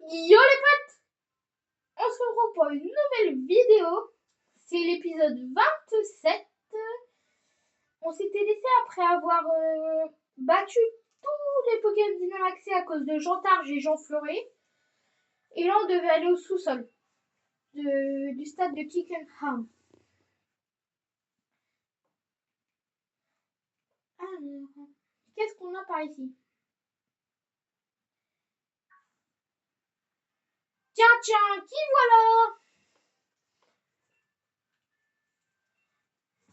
Yo les potes, on se retrouve pour une nouvelle vidéo. C'est l'épisode 27. On s'était laissé après avoir battu tous les Pokémon Dynamaxés à cause de Jean Targe et Jean Fleuret. Et là, on devait aller au sous-sol du stade de Kickenham. Alors, qu'est-ce qu'on a par ici? Tiens, qui voilà?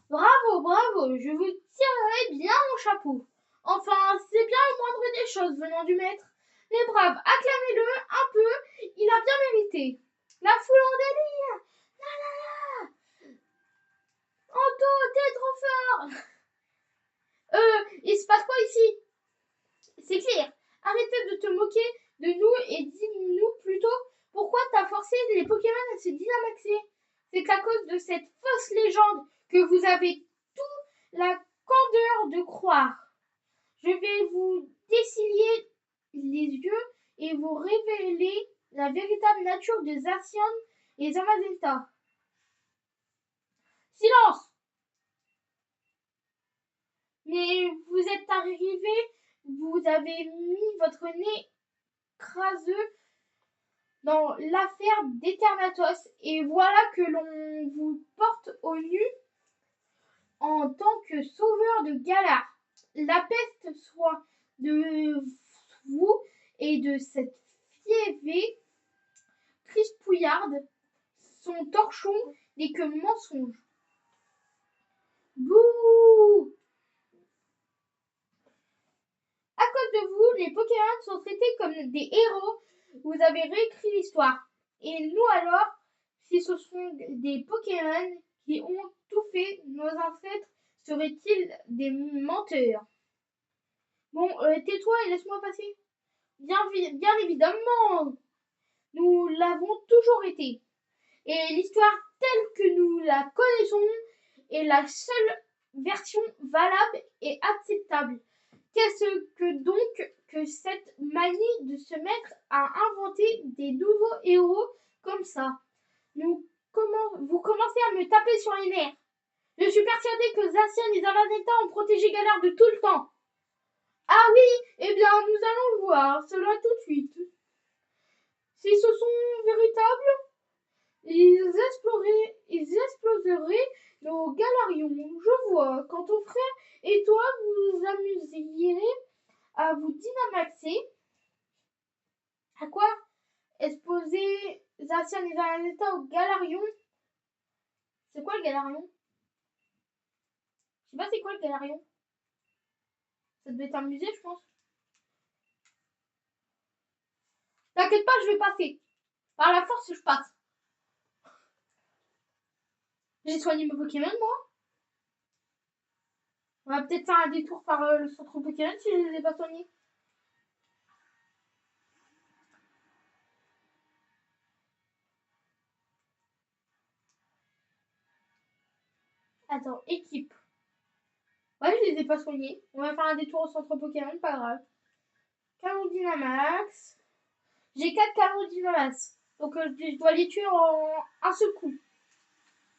Bravo, je vous tirerai bien mon chapeau. Enfin, c'est bien le moindre des choses venant du maître. Les braves, acclamez-le un peu, il a bien mérité. La foule en délire. La la la. Anto, t'es trop fort. Il se passe quoi ici? C'est clair. Arrêtez de te moquer de nous et dis-nous plutôt pourquoi t'as forcé les Pokémon à se dynamaxer. C'est à cause de cette fausse légende que vous avez tout la candeur de croire. Je vais vous dessiller les yeux et vous révéler la véritable nature des Zacian et Zamazenta. Silence! Mais vous êtes arrivé, vous avez mis votre nez craseux dans l'affaire d'Eternatos et voilà que l'on vous porte au nu en tant que sauveur de Galar. La peste soit de vous et de cette fiévée crispouillarde, son torchon n'est que mensonge. Bouh! À cause de vous, les Pokémon sont traités comme des héros. Vous avez réécrit l'histoire. Et nous alors, si ce sont des Pokémon qui ont tout fait, nos ancêtres seraient-ils des menteurs? Bon, tais-toi et laisse-moi passer. Bien évidemment, nous l'avons toujours été. Et l'histoire telle que nous la connaissons est la seule version valable et acceptable. Qu'est-ce que donc que cette manie de se mettre à inventer des nouveaux héros comme ça? Vous commencez à me taper sur les nerfs. Je suis persuadée que Zacian et Zamazenta ont protégé Galar de tout le temps. Ah oui, eh bien nous allons le voir, cela tout de suite. Si ce sont véritables, ils exploseraient nos Galarions. Je vois, quand ton frère et toi vous amusiez à vous dynamaxer. À quoi? Exposer Zacian et Zamazenta au Galarion. C'est quoi le Galarion? Je sais pas c'est quoi le Galarion. Ça devait être un musée, je pense. T'inquiète pas, je vais passer. Par la force, je passe. J'ai soigné mes Pokémon, moi. On va peut-être faire un détour par le centre Pokémon si je les ai pas soignés. Attends, équipe. Ouais, je les ai pas soignés. On va faire un détour au centre Pokémon, pas grave. Canon Dynamax. J'ai 4 Canon Dynamax. Donc je dois les tuer en un seul coup.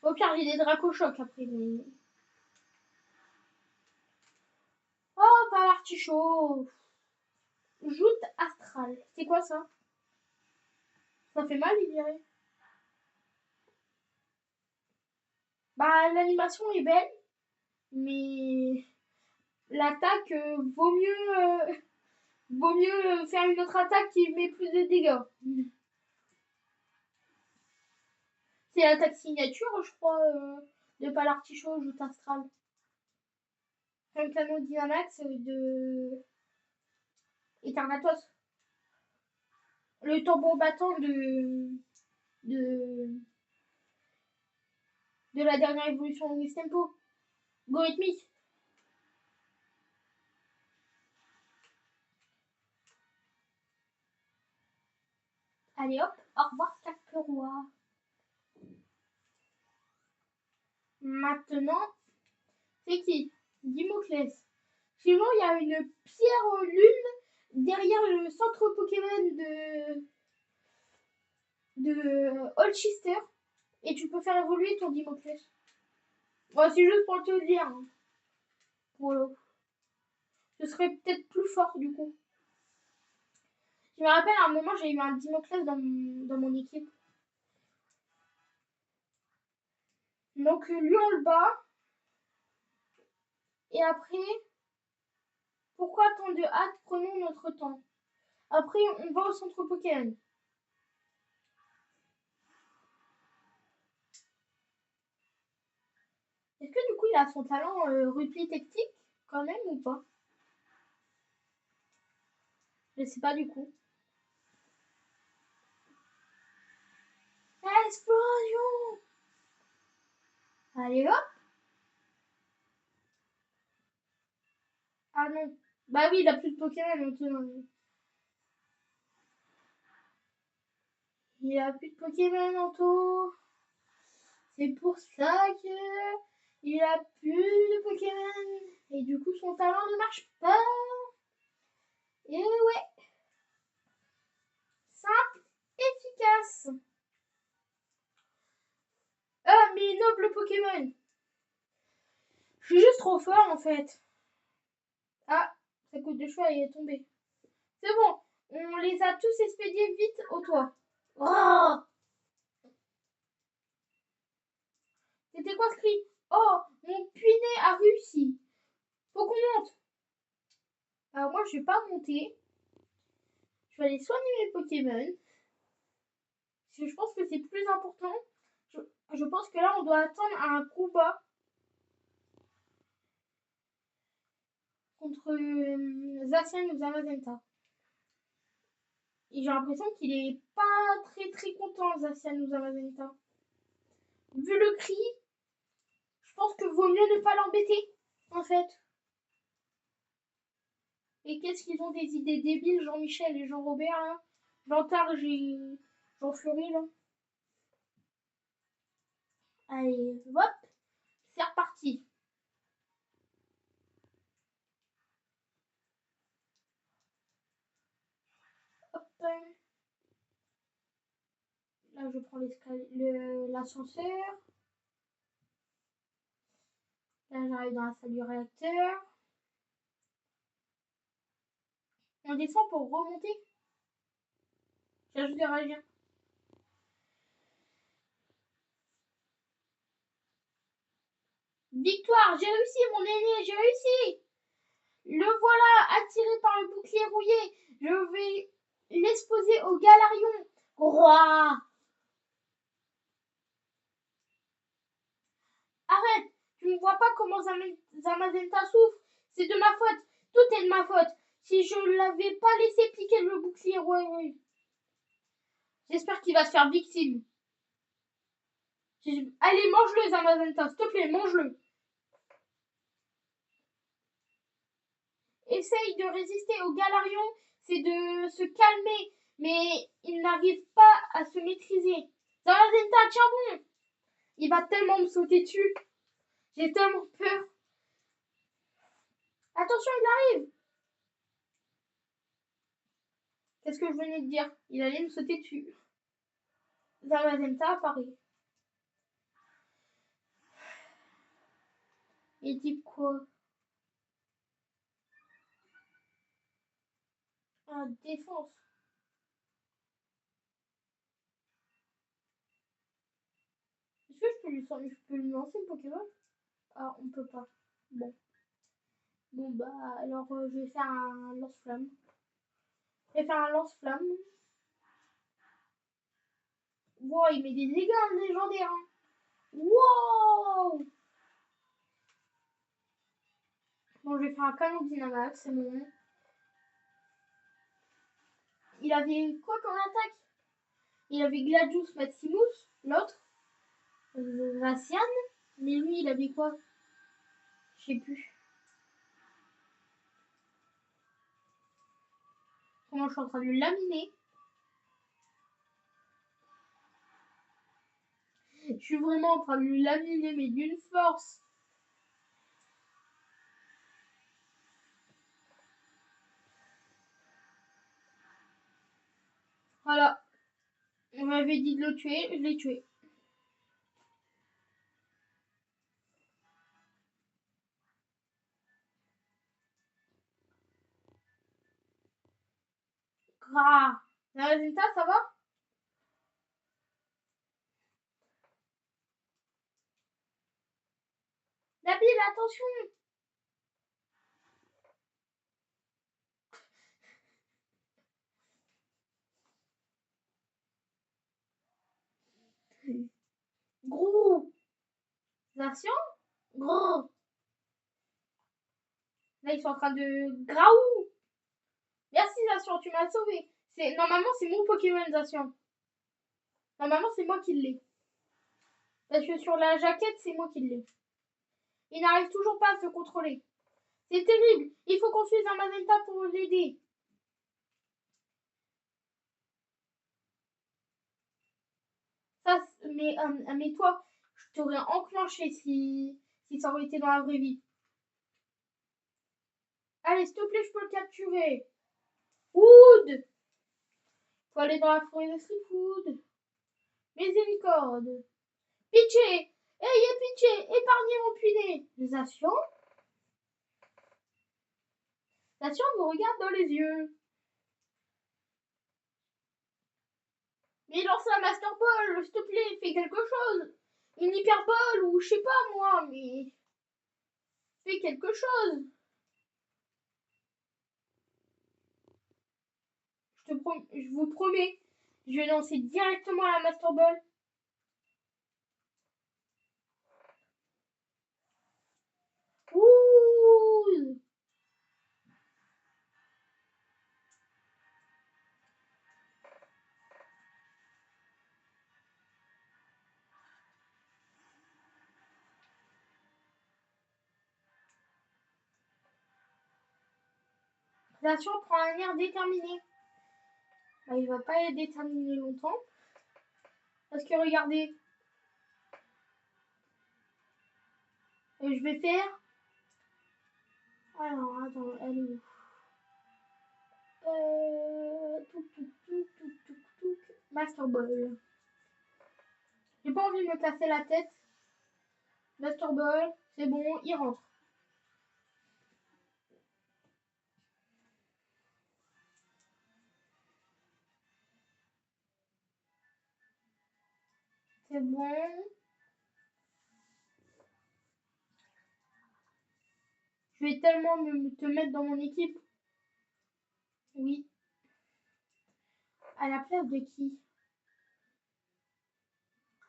Au pire, j'ai des Dracochocs après. Mais... Oh, pas l'artichaut. Joute astrale. C'est quoi ça? Ça fait mal, il dirait. Bah, l'animation est belle. Mais l'attaque vaut mieux faire une autre attaque qui met plus de dégâts. C'est l'attaque signature, je crois, de Palartichaut, joute astral. Un canon Dynamax de Eternatos. Le tambour battant de la dernière évolution de Mistempo. Gorithmique. Allez hop, au revoir Caperois. Maintenant, c'est qui? Dimoclès. Chez moi, il y a une pierre lune derrière le centre Pokémon de Holchester et tu peux faire évoluer ton Dimoclès. Bon, c'est juste pour te le dire. Hein. Voilà. Ce serait peut-être plus fort du coup. Je me rappelle à un moment, j'ai eu un Dimoclès dans mon équipe. Donc lui on le bat. Et après, pourquoi tant de hâte? Prenons notre temps. Après, on va au centre Pokémon. Est-ce que du coup il a son talent repli tactique quand même ou pas? Je sais pas du coup. Explosion! Allez hop! Ah non. Bah oui, il a plus de Pokémon maintenant. Il a plus de Pokémon en tout. C'est pour ça que il a plus de Pokémon. Et du coup, son talent ne marche pas. Et ouais. Simple, efficace. Ah, mes nobles Pokémon. Je suis juste trop fort en fait. Ah, sa côte de choix est tombée. C'est bon. On les a tous expédiés vite au toit. Oh! C'était quoi ce cri? Oh, mon puiné a réussi. Faut qu'on monte. Alors moi, je vais pas monter. Je vais aller soigner mes Pokémon. Parce que je pense que c'est plus important. Je pense que là, on doit attendre un combat contre Zacian ou Zamazenta. Et j'ai l'impression qu'il est pas très content, Zacian ou Zamazenta. Vu le cri, je pense que vaut mieux ne pas l'embêter, en fait. Et qu'est-ce qu'ils ont des idées débiles, Jean-Michel et Jean-Robert, là? Jean-Targe et Jean-Fleury, là. Allez, hop, c'est reparti. Hop. Là, je prends l'ascenseur. Là, j'arrive dans la salle du réacteur. On descend pour remonter. J'ai juste de réagir. Victoire, j'ai réussi, mon aîné, j'ai réussi. Le voilà, attiré par le bouclier rouillé. Je vais l'exposer au Galarion. Roi! Arrête! Tu ne vois pas comment Zamazenta souffre? C'est de ma faute. Tout est de ma faute. Si je ne l'avais pas laissé piquer le bouclier rouillé. J'espère qu'il va se faire victime. Allez, mange-le, Zamazenta. S'il te plaît, mange-le. Essaye de résister au Galarion, c'est de se calmer, mais il n'arrive pas à se maîtriser. Zamazenta, tiens bon! Il va tellement me sauter dessus. J'ai tellement peur. Attention, il arrive! Qu'est-ce que je venais de dire? Il allait me sauter dessus. Zamazenta apparaît. Il dit quoi? Ah, défense. Est-ce que je peux lui lancer le Pokémon? Ah, on peut pas. Bon. Bon, bah, alors je vais faire un lance-flamme. Je vais faire un lance-flamme. Wow, il met des dégâts légendaires. Hein. Wow! Bon, je vais faire un canon Dynamax, c'est bon. Il avait quoi comme attaque? Il avait Gladius Maximus, l'autre. Zacian. Mais lui, il avait quoi? Je sais plus. Comment je suis en train de le laminer. Je suis vraiment en train de le laminer, mais d'une force. Voilà. On m'avait dit de le tuer, je l'ai tué. Gras. Le résultat, ça va? Nabil, attention! Gros. Nation? Gros. Là, ils sont en train de... Graou. Merci, Nation, tu m'as sauvé. Normalement, c'est mon Pokémon, Nation. Normalement, c'est moi qui l'ai. Parce que sur la jaquette, c'est moi qui l'ai. Il n'arrive toujours pas à se contrôler. C'est terrible. Il faut qu'on suive un Magenta pour l'aider. Mais toi, je t'aurais enclenché si ça aurait été dans la vraie vie. Allez, s'il te plaît, je peux le capturer. Wood! Faut aller dans la forêt de Streetwood. Miséricorde. Pitié! Ayez pitié! Épargnez mon puiné! Nation? Nation vous regarde dans les yeux. Mais lance la Master Ball, s'il te plaît, fais quelque chose. Une hyperbole ou je sais pas moi, mais fais quelque chose. Je vous promets, je vais lancer directement la Master Ball. Ouh! Nation prend un air déterminé. Bah, il va pas être déterminé longtemps. Parce que regardez. Je vais faire. Alors, attends, elle est où? Master Ball. J'ai pas envie de me casser la tête. Master Ball, c'est bon, il rentre. C'est bon. Je vais tellement te mettre dans mon équipe. Oui. À la place de qui?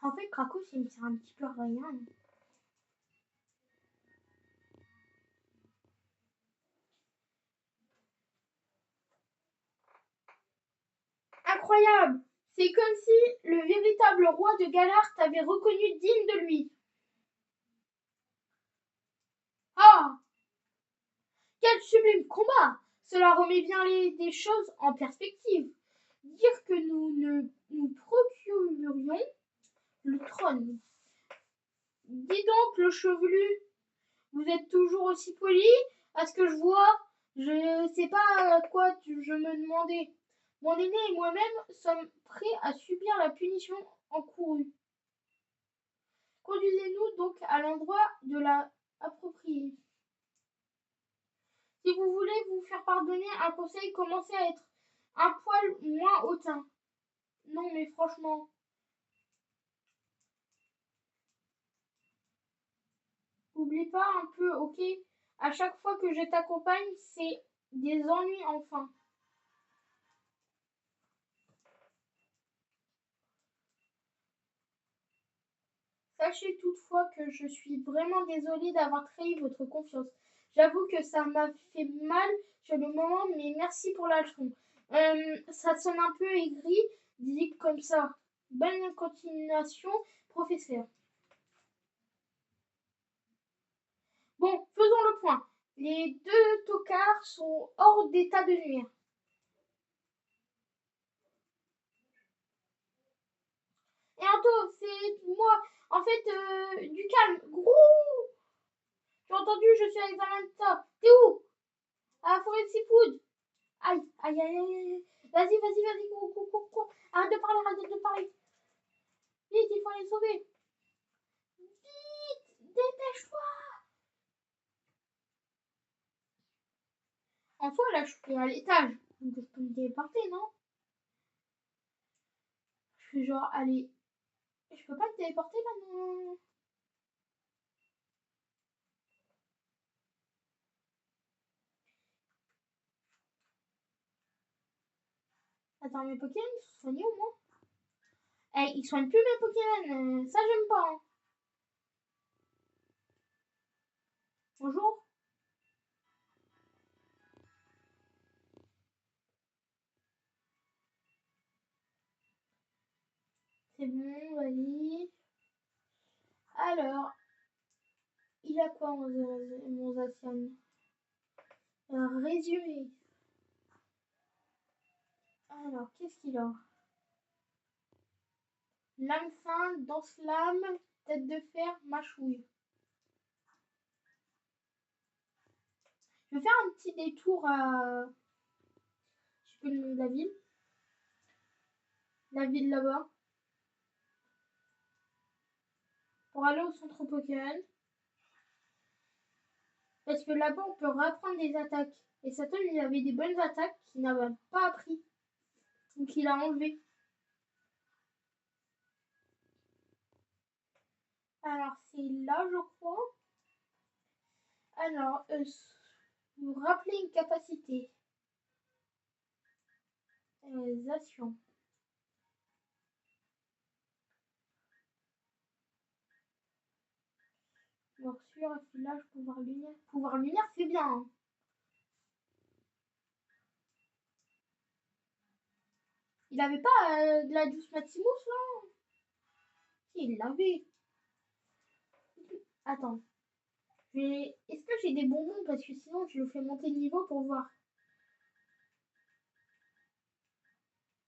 En fait, Krakus, il me sert un petit peu à rien. Incroyable! C'est comme si le véritable roi de Galar t'avait reconnu digne de lui. Ah! Quel sublime combat! Cela remet bien des choses en perspective. Dire que nous procurerions le trône. Dis donc, le chevelu, vous êtes toujours aussi poli? À ce que je vois, je sais pas quoi je me demandais. Mon aîné et moi-même sommes prêts à subir la punition encourue. Conduisez-nous donc à l'endroit de la approprié. Si vous voulez vous faire pardonner un conseil, commencez à être un poil moins hautain. Non mais franchement. Oublie pas un peu, ok? À chaque fois que je t'accompagne, c'est des ennuis enfin. Sachez toutefois que je suis vraiment désolée d'avoir trahi votre confiance. J'avoue que ça m'a fait mal sur le moment, mais merci pour la leçon. Ça sonne un peu aigri, dit comme ça. Bonne continuation, professeur. Bon, faisons le point. Les deux tocards sont hors d'état de nuire. Et Anto, c'est moi. En fait, du calme. Gros. J'ai entendu, je suis avec Samantha. T'es où? À la forêt de Seafood. Aïe, aïe, aïe, aïe. Vas-y, cours. Arrête de parler. Vite, il faut les sauver. Vite, dépêche-toi. En soi, là, je suis à l'étage. Donc, je peux me téléporter, non? Je suis genre, allez. Je peux pas me téléporter, là, non? Attends, mes Pokémon, ils sont soignés au moins? Eh, ils soignent plus mes Pokémon. Ça, j'aime pas, hein. Bonjour. C'est bon, vas-y. Alors, il a quoi, mon Zacian? Un résumé. Alors, qu'est-ce qu'il a? Lame fin, danse-lame, tête de fer, mâchouille. Je vais faire un petit détour à... Je sais plus le nom de la ville. La ville là-bas. Pour aller au centre Pokémon. Parce que là-bas, on peut reprendre des attaques. Et Saturn, il avait des bonnes attaques qu'il n'avait pas appris. Donc, il a enlevé. Alors, c'est là, je crois. Alors, vous rappelez une capacité. Zation. Morsure, affilage, pouvoir lunaire. Pouvoir lunaire, c'est bien. Hein. Il avait pas de la douce Maximus, là? Si, il l'avait. Attends. Est-ce que j'ai des bonbons? Parce que sinon, je le fais monter de niveau pour voir.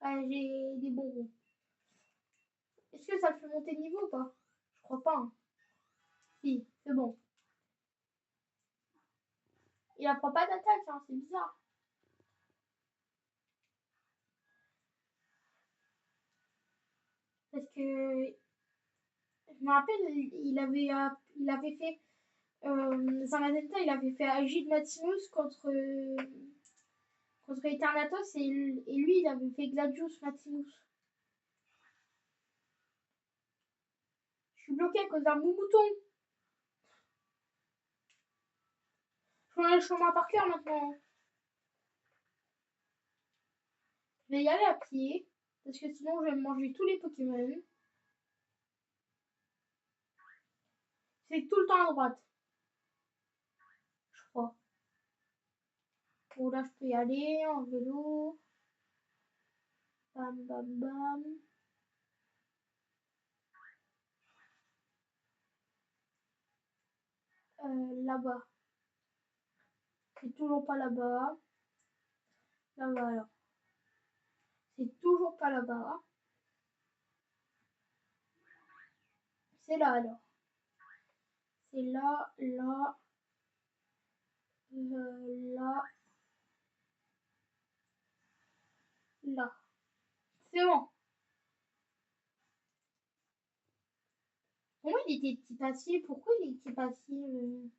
Ah, j'ai des bonbons. Est-ce que ça le fait monter de niveau ou pas? Je crois pas. Hein. Si, c'est bon. Il apprend pas d'attaque, hein, c'est bizarre. Parce que je me rappelle, il avait fait Zamazenta, il avait fait Agile Maximus contre Eternatus et lui, il avait fait Gladius Maximus. Je suis bloqué à cause d'un mouton. Je connais le chemin par cœur maintenant. Je vais y aller à pied. Parce que sinon, je vais manger tous les Pokémon. C'est tout le temps à droite. Je crois. Bon, là, je peux y aller en vélo. Bam, bam, bam. Là-bas. C'est toujours pas là-bas. Là-bas, alors. C'est toujours pas là-bas. C'est là, alors. C'est là, là. Là. Là. C'est bon. Comment il était petit passier? Pourquoi il était passier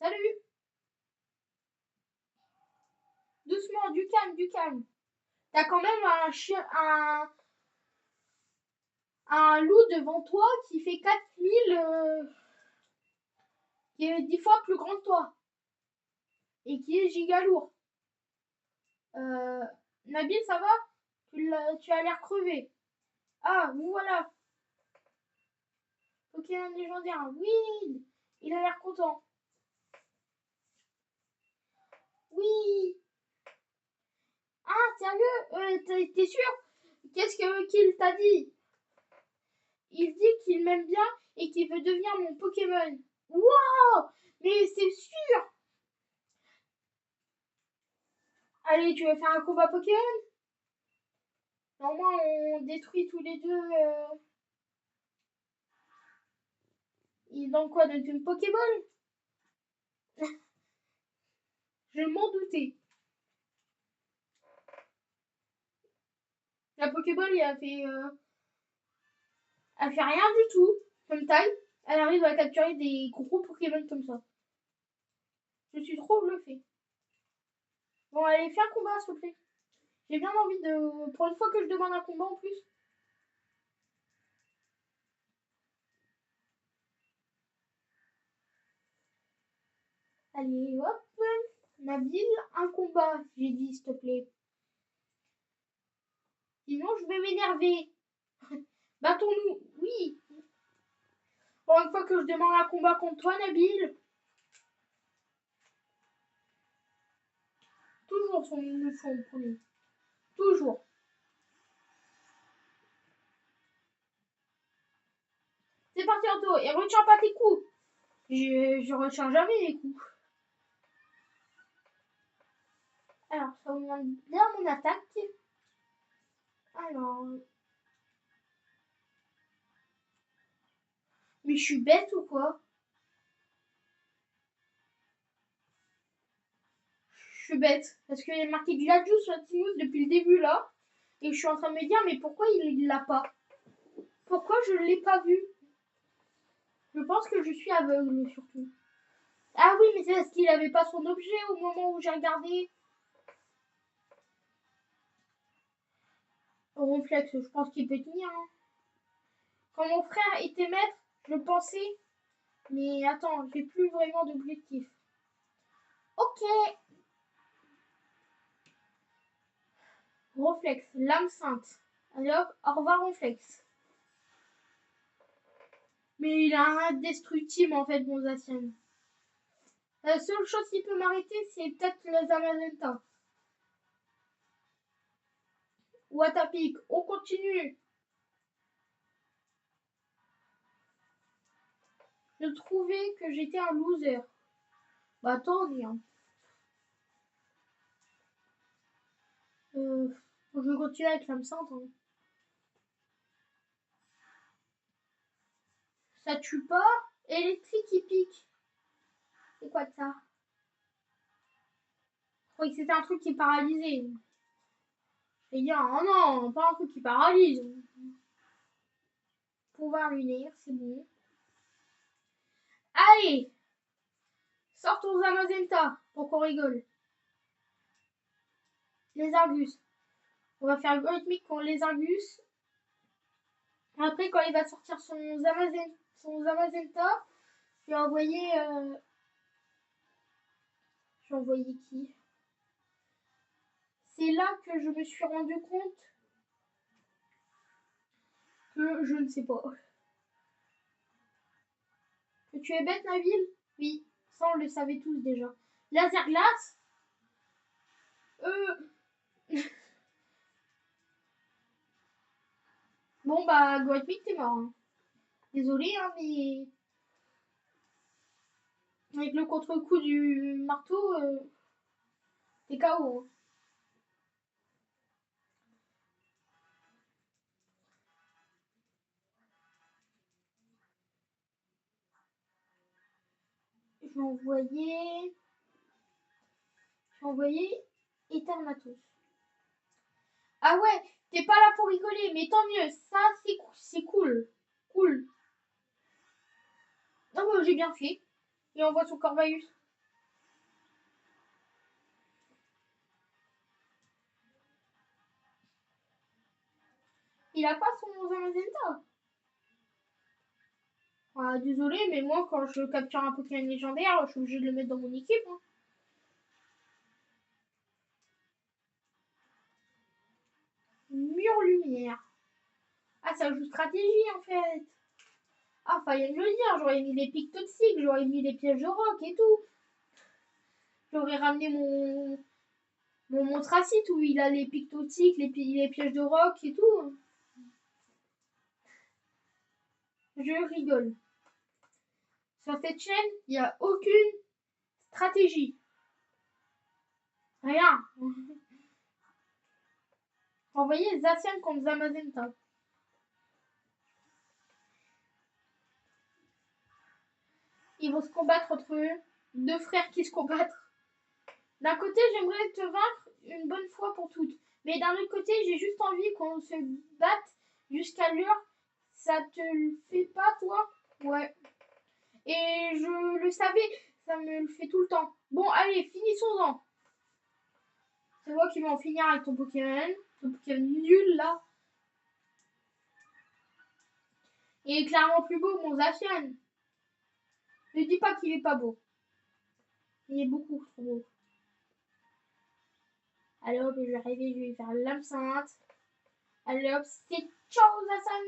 Salut! Doucement, du calme, du calme. T'as quand même un chien, un loup devant toi qui fait 4000, qui est 10 fois plus grand que toi. Et qui est giga lourd. Nabil, ça va? Tu as l'air crevé. Ah, vous voilà. Ok, un légendaire. Oui, il a l'air content. Oui. Ah, sérieux? T'es sûr? Qu'est-ce qu'il t'a dit? Il dit qu'il m'aime bien et qu'il veut devenir mon Pokémon. Wow! Mais c'est sûr! Allez, tu veux faire un combat Pokémon? Au moins, on détruit tous les deux. Dans quoi? Dans une Pokéball? Je m'en doutais. La Pokéball, il a fait Elle fait rien du tout, comme taille. Elle arrive à capturer des gros Pokémon comme ça. Je suis trop bluffée. Bon, allez, fais un combat, s'il te plaît. J'ai bien envie de... Pour une fois que je demande un combat en plus. Allez, hop. Nabil, un combat, j'ai dit, s'il te plaît. Sinon, je vais m'énerver. Battons-nous. Oui. Pour une fois que je demande un combat contre toi, Nabil. Toujours son fond premier. Toujours. C'est parti, Anto. Et retiens pas tes coups. Je retiens jamais les coups. Alors, ça augmente bien mon attaque. Alors... Mais je suis bête ou quoi? Je suis bête. Parce qu'il y a marqué Gladius sur Tinus depuis le début là. Et je suis en train de me dire, mais pourquoi il l'a pas? Pourquoi je ne l'ai pas vu? Je pense que je suis aveugle surtout. Ah oui, mais c'est parce qu'il avait pas son objet au moment où j'ai regardé. Ronflex, je pense qu'il peut tenir. Hein. Quand mon frère était maître, je pensais. Mais attends, j'ai plus vraiment d'objectif. Ok. Ronflex, l'âme sainte. Alors, au revoir Ronflex. Mais il a indestructible en fait, mon Zacian. La seule chose qui peut m'arrêter, c'est peut-être le Zamazenta. Watapic, on continue. Je trouvais que j'étais un loser. Bah attendez. Hein. Je continue avec l'âme sainte. Hein. Ça tue pas. Électrique qui pique. C'est quoi ça? Je croyais que c'était un truc qui paralysait. Je vais dire, oh non, pas un truc qui paralyse. Pouvoir lunaire, c'est bon. Allez! Sortons Zamazenta pour qu'on rigole. Les Argus. On va faire rythmique contre les Argus. Après, quand il va sortir son Zamazenta, je vais envoyer... Je vais envoyer qui? C'est là que je me suis rendu compte que je ne sais pas. Que tu es bête, Nabil? Oui, ça on le savait tous déjà. Laser glace? Bon bah, Goatpick, t'es mort. Hein. Désolé, hein, mais... Avec le contre-coup du marteau, t'es KO. Hein. Je vais envoyer... Eternatus. Ah ouais, t'es pas là pour rigoler, mais tant mieux. Ça, c'est cool. Cool. Non, mais j'ai bien fait. Il envoie son Corvaeus. Il a pas son Zamazenta. Ah, désolé, mais moi, quand je capture un Pokémon légendaire, je suis obligée de le mettre dans mon équipe. Hein. Mur lumière. Ah, ça joue stratégie, en fait. Ah, fallait me le dire. J'aurais mis les pics toxiques, j'aurais mis les pièges de roc et tout. J'aurais ramené mon montracite où il a les pics toxiques, les pièges de roc et tout. Je rigole. Sur cette chaîne, il n'y a aucune stratégie. Rien. Envoyez Zacian contre Zamazenta. Ils vont se combattre entre eux. Deux frères qui se combattent. D'un côté, j'aimerais te vaincre une bonne fois pour toutes. Mais d'un autre côté, j'ai juste envie qu'on se batte jusqu'à l'heure Ça te le fait pas, toi? Ouais. Et je le savais, ça me le fait tout le temps. Bon, allez, finissons-en. C'est moi qui vais en finir avec ton Pokémon. Ton Pokémon nul, là. Il est clairement plus beau, mon Zacian. Ne dis pas qu'il est pas beau. Il est beaucoup trop beau. Allez hop, je vais arriver, je vais faire l'âme sainte. Allez hop, c'est ciao, Zacian.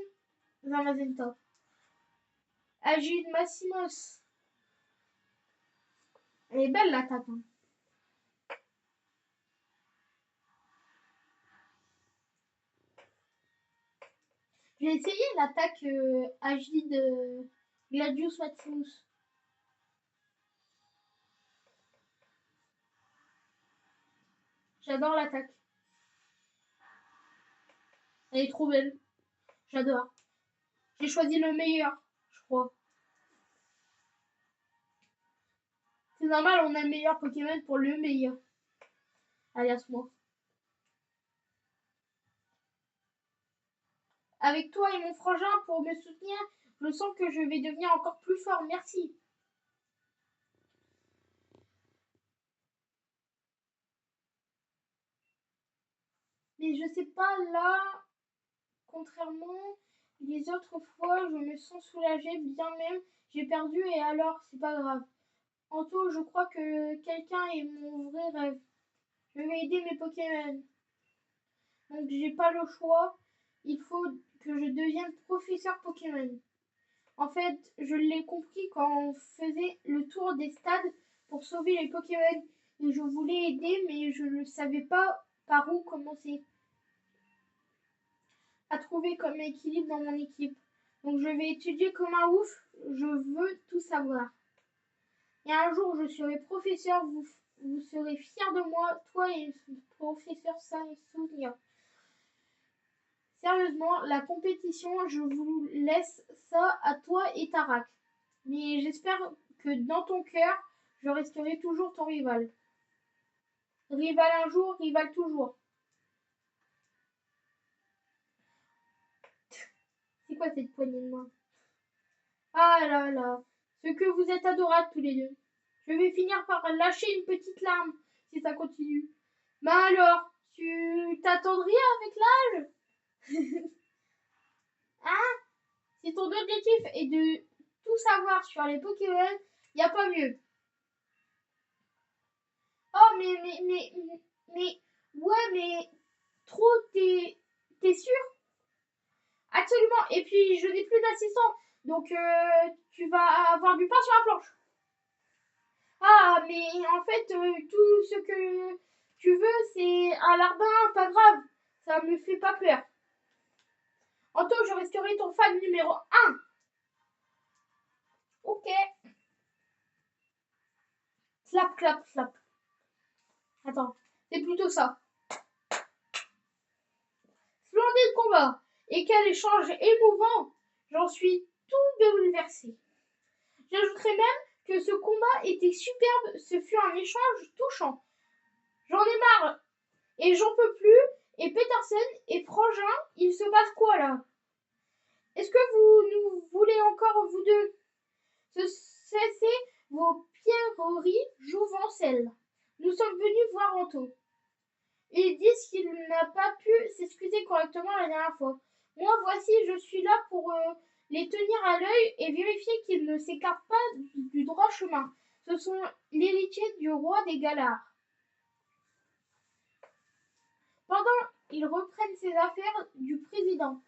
Zamazenta. Agile Massimos. Elle est belle, l'attaque. Hein. J'ai essayé l'attaque Agile de Gladius Maximus. J'adore l'attaque. Elle est trop belle. J'adore. J'ai choisi le meilleur, je crois. C'est normal, on a le meilleur Pokémon pour le meilleur. Alias moi. Avec toi et mon frangin pour me soutenir, je sens que je vais devenir encore plus fort. Merci. Mais je sais pas, là, contrairement les autres fois, je me sens soulagée, bien même. J'ai perdu et alors, c'est pas grave. Anto, je crois que quelqu'un est mon vrai rêve. Je vais aider mes Pokémon. Donc j'ai pas le choix. Il faut que je devienne professeur Pokémon. En fait, je l'ai compris quand on faisait le tour des stades pour sauver les Pokémon. Et je voulais aider, mais je ne savais pas par où commencer à trouver comme équilibre dans mon équipe. Donc je vais étudier comme un ouf. Je veux tout savoir. Et un jour, je serai professeur. Vous serez fiers de moi, toi et le professeur Souvenir. Sérieusement, la compétition, je vous laisse ça à toi et Tarak. Mais j'espère que dans ton cœur, je resterai toujours ton rival. Rival un jour, rival toujours. C'est quoi cette poignée de main? Ah là là, ce que vous êtes adorables tous les deux. Je vais finir par lâcher une petite larme si ça continue. Mais alors, tu t'attendrais avec l'âge? Hein? Si ton objectif est de tout savoir sur les Pokémon, y a pas mieux. Oh, ouais, mais trop, t'es sûr? Absolument. Et puis, je n'ai plus d'assistant. Donc, tu vas avoir du pain sur la planche. Ah, mais en fait, tout ce que tu veux, c'est un larbin, pas grave. Ça me fait pas peur. Anto, je resterai ton fan numéro 1. Ok. Slap, clap, slap. Attends, c'est plutôt ça. Splendide combat. Et quel échange émouvant. J'en suis tout bouleversé. J'ajouterais même que ce combat était superbe. Ce fut un échange touchant. J'en ai marre. Et j'en peux plus. Et Peterson et Frangin, il se passe quoi là? Est-ce que vous nous voulez encore, vous deux, cesser vos pierreries jouvencelles? Nous sommes venus voir Anto. Ils disent qu'il n'a pas pu s'excuser correctement la dernière fois. Moi, voici, je suis là pour les tenir à l'œil et vérifier qu'ils ne s'écartent pas du droit chemin. Ce sont l'héritier du roi des Galards. Pendant qu'ils reprennent ses affaires du président.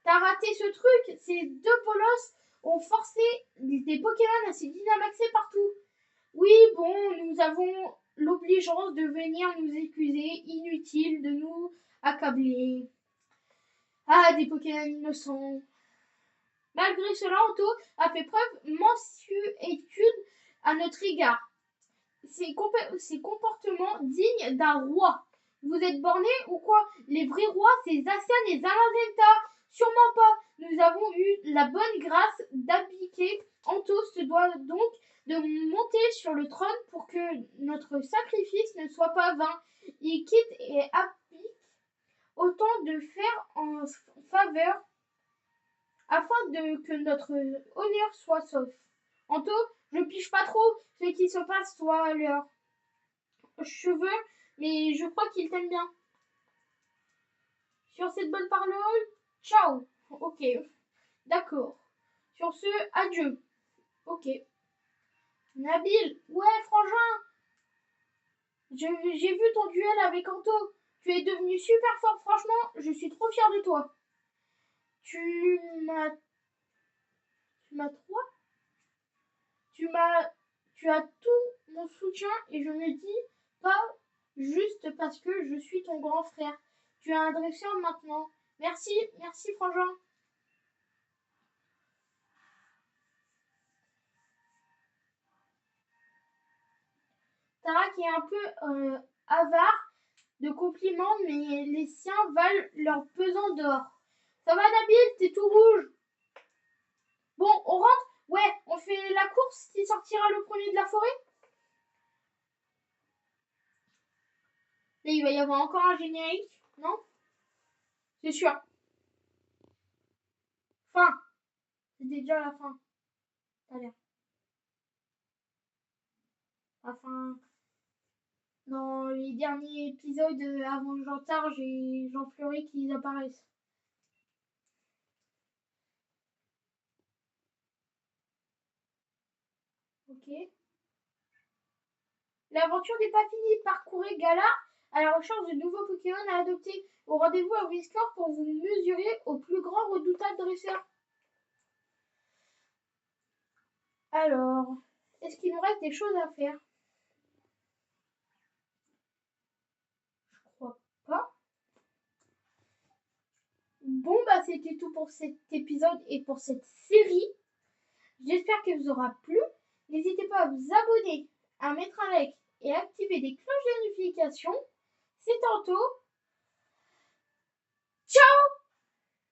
T'as raté ce truc, ces deux polos ont forcé des Pokémon à se dynamaxer partout. Oui, bon, nous avons l'obligeance de venir nous excuser, inutile de nous accabler. Ah, des Pokémon innocents. Malgré cela, Anto a fait preuve mansuétude à notre égard. Ses comportements dignes d'un roi. Vous êtes bornés ou quoi? Les vrais rois, c'est Zacian et Zamazenta. Sûrement pas. Nous avons eu la bonne grâce d'abdiquer. Anto se doit donc de monter sur le trône pour que notre sacrifice ne soit pas vain. Il quitte et applique autant de faire en faveur afin que notre honneur soit sauf. Anto, je pige pas trop ce qui se passe toi leurs cheveux, mais je crois qu'ils t'aiment bien. Sur cette bonne parole, ciao. Ok, d'accord. Sur ce, adieu. Ok. Nabil, ouais, frangin, j'ai vu ton duel avec Anto. Tu es devenu super fort, franchement, je suis trop fière de toi. Tu m'as... Tu m'as trop... Tu as tout mon soutien et je ne dis pas juste parce que je suis ton grand frère. Tu es un dresseur maintenant. Merci, merci frangin. Tara qui est un peu avare de compliments, mais les siens valent leur pesant d'or. Ça va Nabil, t'es tout rouge. Bon, on rentre? Ouais, on fait la course qui sortira le premier de la forêt? Là, il va y avoir encore un générique, non? C'est sûr. Fin. C'était déjà la fin. T'as l'air. Enfin, dans les derniers épisodes avant Jean Targe et Jean Fleury qui apparaissent. Ok. L'aventure n'est pas finie. Parcourez Galar à la recherche de nouveaux Pokémon à adopter. Au rendez-vous à Whisker pour vous mesurer au plus grand redoutable dresseur. Alors, est-ce qu'il nous reste des choses à faire? Je crois pas. Bon, bah c'était tout pour cet épisode et pour cette série. J'espère qu'elle vous aura plu. N'hésitez pas à vous abonner, à mettre un like et à activer des cloches de notification. C'est tantôt.